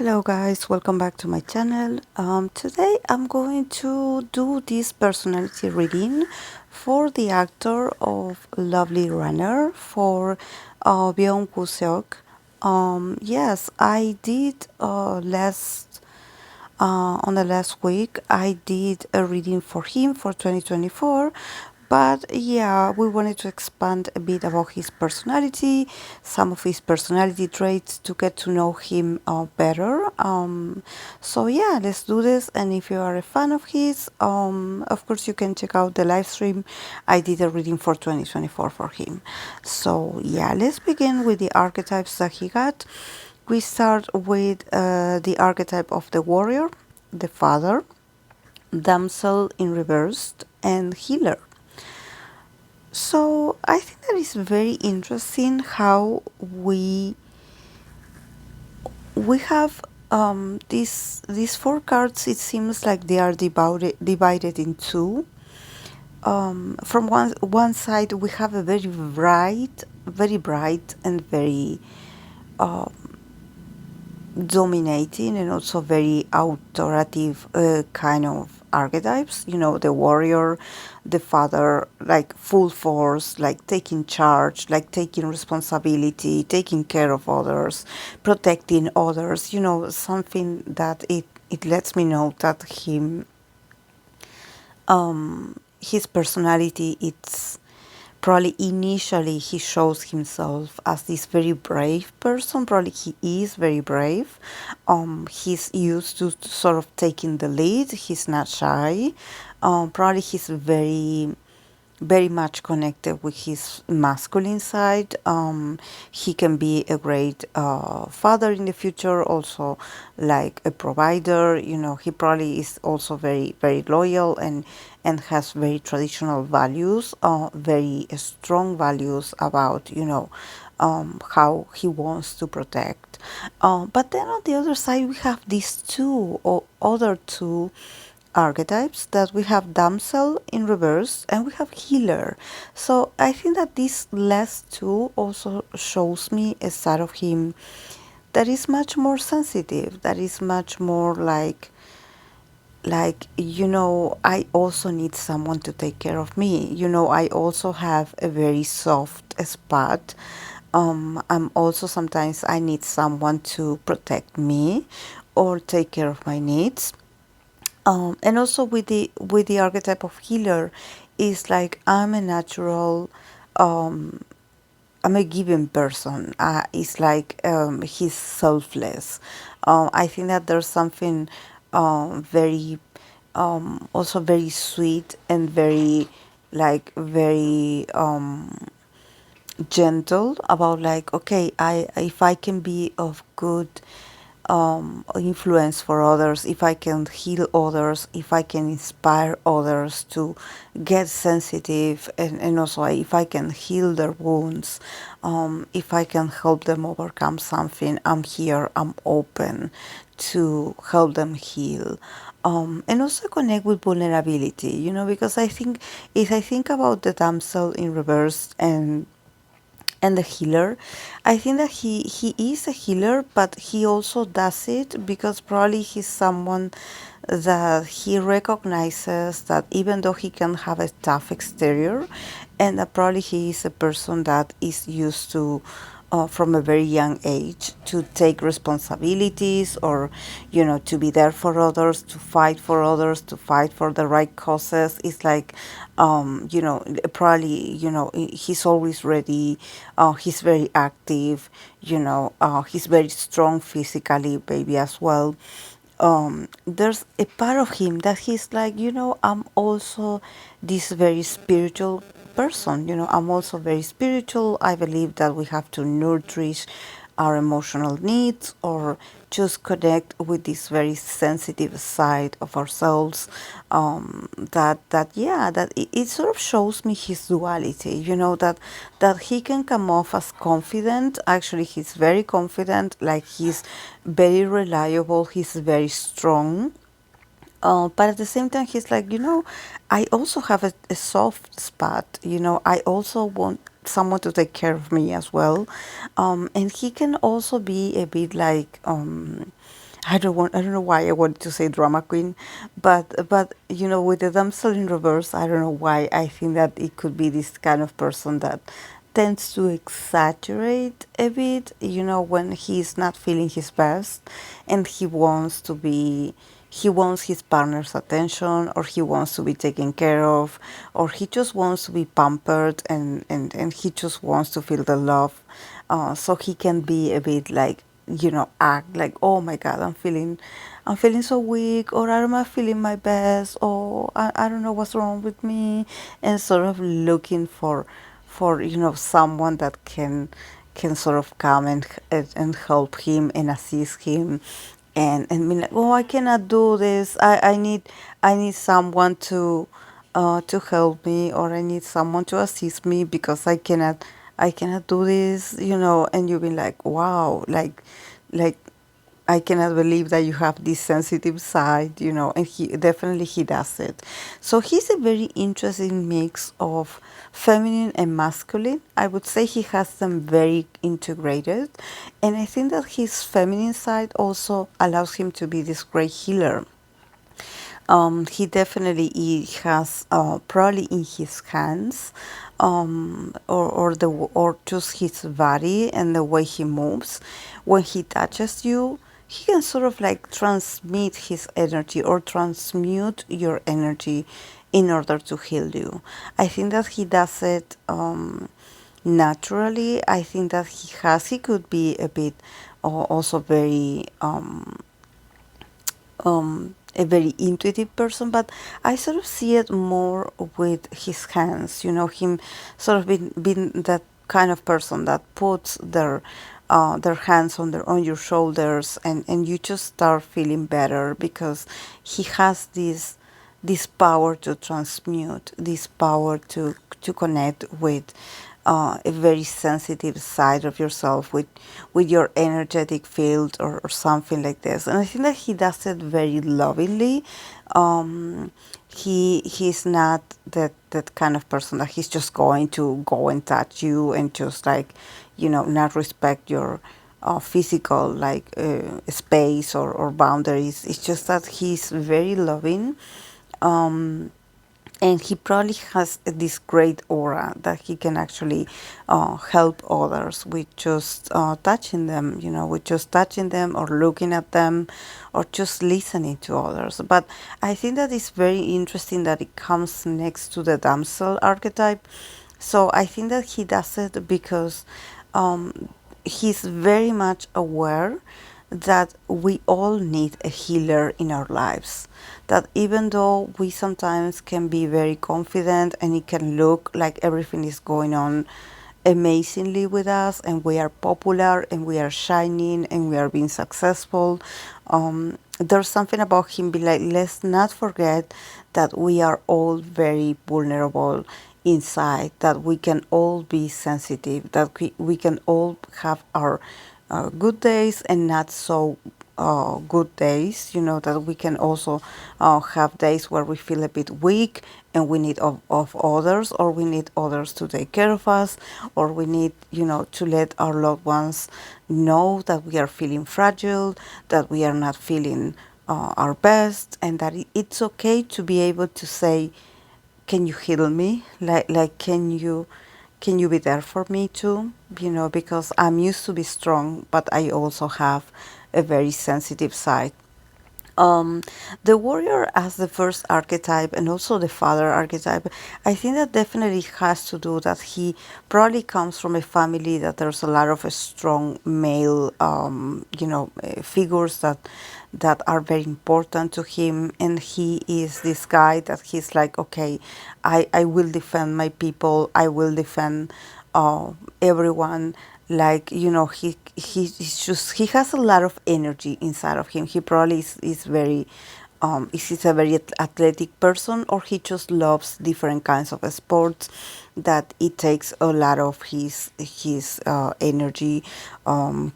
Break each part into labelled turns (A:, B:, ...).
A: Hello guys, welcome back to my channel. Today I'm going to do this personality reading for the actor of Lovely Runner for Byeon Seok. Yes, I did on the last week I did a reading for him for 2024, but yeah, we wanted to expand a bit about his personality, some of his personality traits to get to know him better. So yeah, let's do this. And if you are a fan of his, of course you can check out the live stream. I did a reading for 2024 for him. So yeah, let's begin with the archetypes that he got. We start with the archetype of the warrior, the father, damsel in reversed, and healer. So I think that is very interesting how we have these four cards. It seems like they are divided in two. From one side we have a very bright and very dominating and also very authoritative kind of archetypes. You know, the warrior, the father, like full force, like taking charge, like taking responsibility, taking care of others, protecting others. You know, something that it lets me know that his personality, it's probably initially he shows himself as this very brave person. Probably he is very brave. He's used to sort of taking the lead. He's not shy. Probably he's very much connected with his masculine side. He can be a great father in the future, also like a provider. You know, he probably is also very loyal and has very traditional values, very strong values about, you know, how he wants to protect. But then on the other side, we have these two or other two archetypes, that we have damsel in reverse and we have healer. So I think that these last two also shows me a side of him that is much more sensitive, that is much more like, you know, I also need someone to take care of me. You know, I also have a very soft spot. I'm also, sometimes I need someone to protect me or take care of my needs. And also with the archetype of healer, is like I'm a natural, I'm a giving person. It's like he's selfless. I think that there's something very also very sweet and very very gentle about, like, okay, I if I can be of good influence for others, if I can heal others, if I can inspire others to get sensitive, and also if I can heal their wounds, if I can help them overcome something, I'm here, I'm open to help them heal. And also connect with vulnerability, you know, because I think, if I think about the damsel in reverse and the healer, I think that he is a healer, but he also does it because probably he's someone that he recognizes that even though he can have a tough exterior, and that probably he is a person that is used to, from a very young age, to take responsibilities, or, you know, to be there for others, to fight for the right causes. It's like, you know, probably, you know, he's always ready. He's very active, you know, he's very strong physically, maybe as well. There's a part of him that he's like, you know, I'm also this very spiritual person. You know, I'm also very spiritual. I believe that we have to nourish our emotional needs, or just connect with this very sensitive side of ourselves. That yeah, that it sort of shows me his duality. You know, that he can come off as confident. Actually, he's very confident. Like, he's very reliable. He's very strong. But at the same time, he's like, you know, I also have a soft spot. You know, I also want someone to take care of me as well. And he can also be a bit like, I don't know why I wanted to say drama queen, but you know, with the damsel in reverse, I don't know why I think that it could be this kind of person that tends to exaggerate a bit, you know, when he's not feeling his best and he wants his partner's attention, or he wants to be taken care of, or he just wants to be pampered, and he just wants to feel the love. So he can be a bit like, you know, act like, oh my God, I'm feeling so weak, or I'm not feeling my best, or I don't know what's wrong with me, and sort of looking for you know, someone that can sort of come and help him and assist him, and be like, oh, I cannot do this. I need someone to help me, or I need someone to assist me because I cannot do this, you know. And you've been like, wow, like I cannot believe that you have this sensitive side, you know, and he does it. So he's a very interesting mix of feminine and masculine. I would say he has them very integrated. And I think that his feminine side also allows him to be this great healer. He definitely he has probably in his hands, or just his body and the way he moves. When he touches you, he can sort of like transmit his energy or transmute your energy in order to heal you. I think that he does it naturally. I think that he could be a bit also very a very intuitive person, but I sort of see it more with his hands. You know, him sort of being that kind of person that puts their hands on your shoulders, and you just start feeling better because he has this power to transmute, this power to connect with a very sensitive side of yourself, with your energetic field, or something like this. And I think that he does it very lovingly. He's not that kind of person that he's just going to go and touch you and just like, you know, not respect your physical like space or boundaries. It's just that he's very loving. And he probably has this great aura that he can actually help others with just touching them, you know, with just touching them or looking at them or just listening to others. But I think that it's very interesting that it comes next to the damsel archetype. So I think that he does it because he's very much aware that we all need a healer in our lives. That even though we sometimes can be very confident and it can look like everything is going on amazingly with us, and we are popular and we are shining and we are being successful, there's something about him be like, let's not forget that we are all very vulnerable inside, that we can all be sensitive, that we can all have our good days and not so good days, you know, that we can also have days where we feel a bit weak and we need of others, or we need others to take care of us, or we need, you know, to let our loved ones know that we are feeling fragile, that we are not feeling our best, and that it's okay to be able to say, can you heal me? Like can you be there for me too? You know, because I'm used to be strong, but I also have a very sensitive side. um, the warrior as the first archetype and also the father archetype, I think that definitely has to do that he probably comes from a family that there's a lot of strong male, you know, figures that are very important to him, and he is this guy that he's like, okay, I will defend my people, I will defend everyone. Like, you know, he's just, he has a lot of energy inside of him. He probably is very is he's a very athletic person, or he just loves different kinds of sports that it takes a lot of his energy.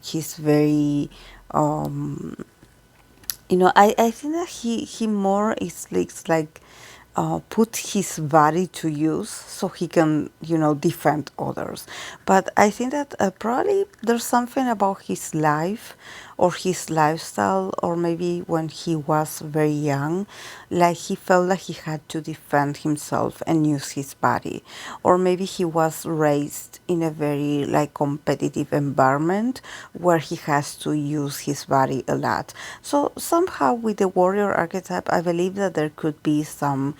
A: He's very you know, I think that he more is like put his body to use so he can, you know, defend others. But I think that probably there's something about his life or his lifestyle, or maybe when he was very young, like he felt like he had to defend himself and use his body, or maybe he was raised in a very like competitive environment where he has to use his body a lot. So somehow with the warrior archetype, I believe that there could be some,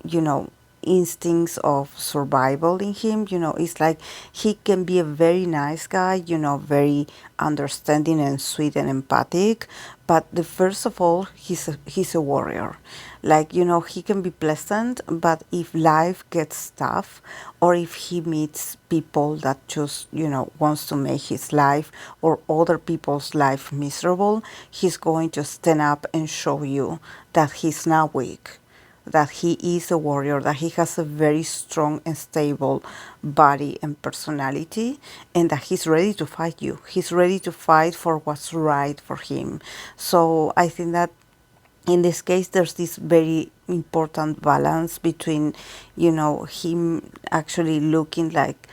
A: you know, instincts of survival in him. It's like he can be a very nice guy, very understanding and sweet and empathic, but the first of all, he's a warrior. Like, he can be pleasant, but if life gets tough, or if he meets people that just, wants to make his life or other people's life miserable, he's going to stand up and show you that he's not weak, that he is a warrior, that he has a very strong and stable body and personality, and that he's ready to fight you. He's ready to fight for what's right for him. So I think that in this case, there's this very important balance between, him actually looking like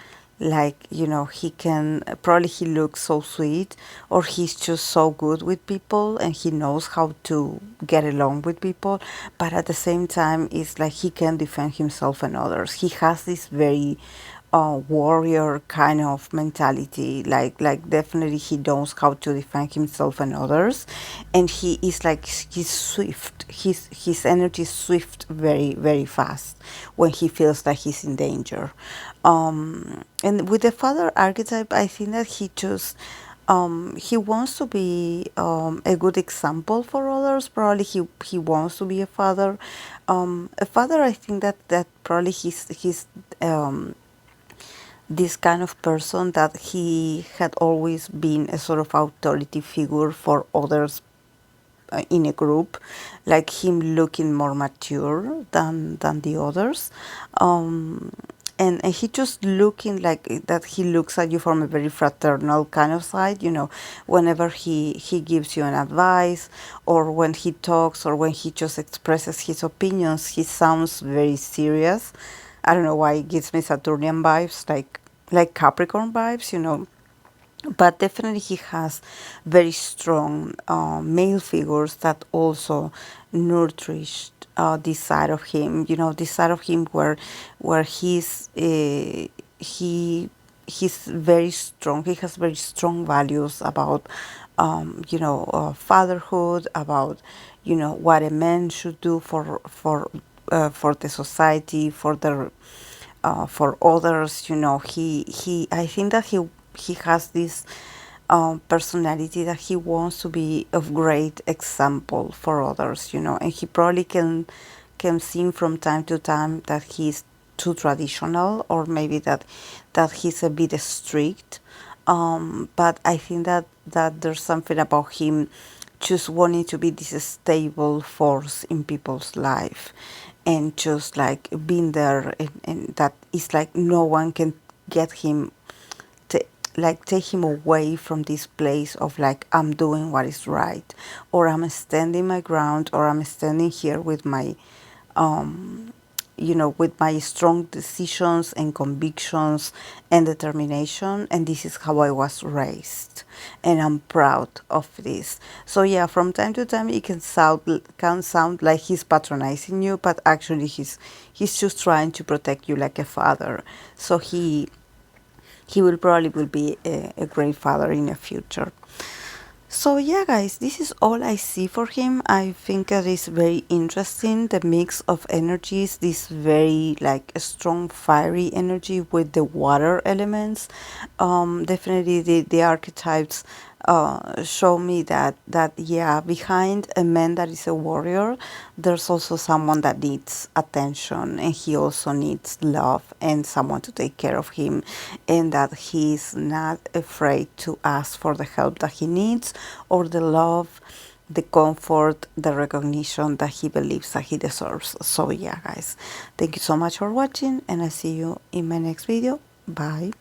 A: he can probably he looks so sweet, or he's just so good with people and he knows how to get along with people, but at the same time it's like he can defend himself and others. He has this very warrior kind of mentality, like definitely he knows how to defend himself and others, and he is like he's swift. His energy is swift, very very fast when he feels that he's in danger. And with the father archetype, I think that he wants to be a good example for others. Probably he wants to be a father. A father, I think that probably he's this kind of person that he had always been a sort of authority figure for others in a group, like him looking more mature than the others. And he just looking like that. He looks at you from a very fraternal kind of side, whenever he gives you an advice, or when he talks, or when he just expresses his opinions, he sounds very serious. I don't know why it gives me Saturnian vibes, like Capricorn vibes, but definitely he has very strong male figures that also nourished this side of him. This side of him where he's very strong. He has very strong values about fatherhood, about what a man should do for the society, for others. He I think that he has this personality that he wants to be of great example for others, and he probably can seem from time to time that he's too traditional, or maybe that he's a bit strict. But I think that there's something about him just wanting to be this stable force in people's life, and just like being there, and that it's like no one can get him to like take him away from this place of like, I'm doing what is right, or I'm standing my ground, or I'm standing here with my with my strong decisions and convictions and determination, and this is how I was raised, and I'm proud of this. So yeah, from time to time it can sound like he's patronizing you, but actually he's just trying to protect you like a father. So he will be a great father in the future. So yeah, guys, this is all I see for him. I think it is very interesting, the mix of energies, this very like a strong fiery energy with the water elements. Definitely the archetypes show me that yeah, behind a man that is a warrior, there's also someone that needs attention, and he also needs love and someone to take care of him, and that he's not afraid to ask for the help that he needs, or the love, the comfort, the recognition that he believes that he deserves. So yeah, guys, thank you so much for watching, and I see you in my next video. Bye.